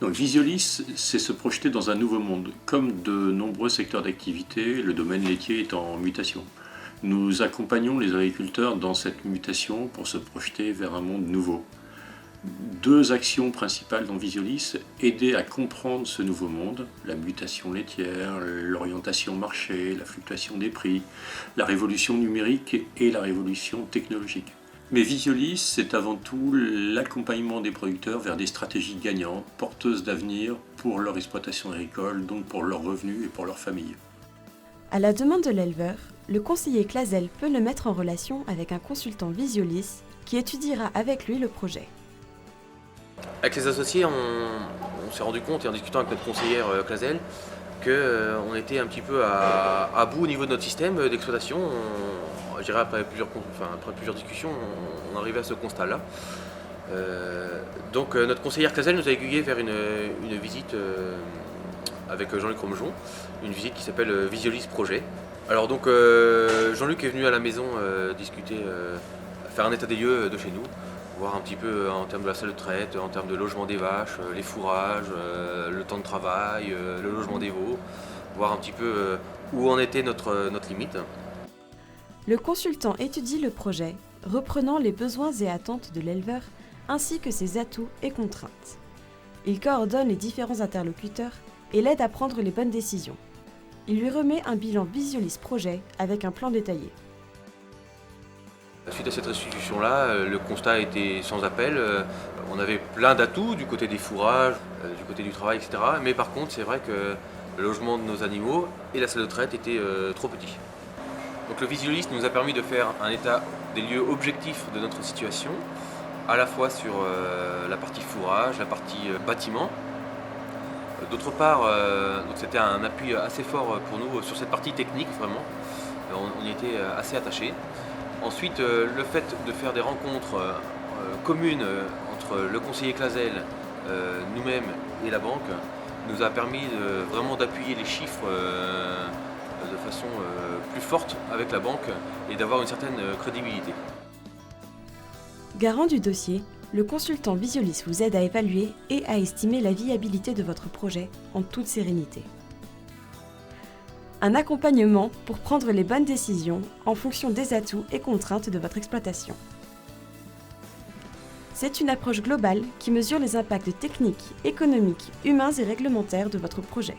Donc Visiolis, c'est se projeter dans un nouveau monde. Comme de nombreux secteurs d'activité, le domaine laitier est en mutation. Nous accompagnons les agriculteurs dans cette mutation pour se projeter vers un monde nouveau. Deux actions principales dans Visiolis: aider à comprendre ce nouveau monde, la mutation laitière, l'orientation marché, la fluctuation des prix, la révolution numérique et la révolution technologique. Mais Visiolis, c'est avant tout l'accompagnement des producteurs vers des stratégies gagnantes, porteuses d'avenir pour leur exploitation agricole, donc pour leurs revenus et pour leur famille. À la demande de l'éleveur, le conseiller Clazel peut le mettre en relation avec un consultant Visiolis qui étudiera avec lui le projet. Avec les associés, on s'est rendu compte, et en discutant avec notre conseillère Clazel, qu'on était un petit peu à bout au niveau de notre système d'exploitation. Je dirais après plusieurs discussions, on arrivait à ce constat-là. Donc notre conseillère Clazel nous a aiguillé vers une visite avec Jean-Luc Romejon, une visite qui s'appelle Visiolis Projet. Alors donc Jean-Luc est venu à la maison discuter, faire un état des lieux de chez nous, voir un petit peu en termes de la salle de traite, en termes de logement des vaches, les fourrages, le temps de travail, le logement des veaux, voir un petit peu où en était notre limite. Le consultant étudie le projet, reprenant les besoins et attentes de l'éleveur, ainsi que ses atouts et contraintes. Il coordonne les différents interlocuteurs et l'aide à prendre les bonnes décisions. Il lui remet un bilan Visiolis Projet avec un plan détaillé. Suite à cette restitution-là, le constat était sans appel. On avait plein d'atouts du côté des fourrages, du côté du travail, etc. Mais par contre, c'est vrai que le logement de nos animaux et la salle de traite étaient trop petits. Donc le Visiolis nous a permis de faire un état des lieux objectifs de notre situation, à la fois sur la partie fourrage, la partie bâtiment. D'autre part, donc c'était un appui assez fort pour nous sur cette partie technique, vraiment. On y était assez attachés. Ensuite, le fait de faire des rencontres communes entre le conseiller Clazel, nous-mêmes et la banque, nous a permis vraiment d'appuyer les chiffres de façon plus forte avec la banque et d'avoir une certaine crédibilité. Garant du dossier, le consultant Visiolis vous aide à évaluer et à estimer la viabilité de votre projet en toute sérénité. Un accompagnement pour prendre les bonnes décisions en fonction des atouts et contraintes de votre exploitation. C'est une approche globale qui mesure les impacts techniques, économiques, humains et réglementaires de votre projet.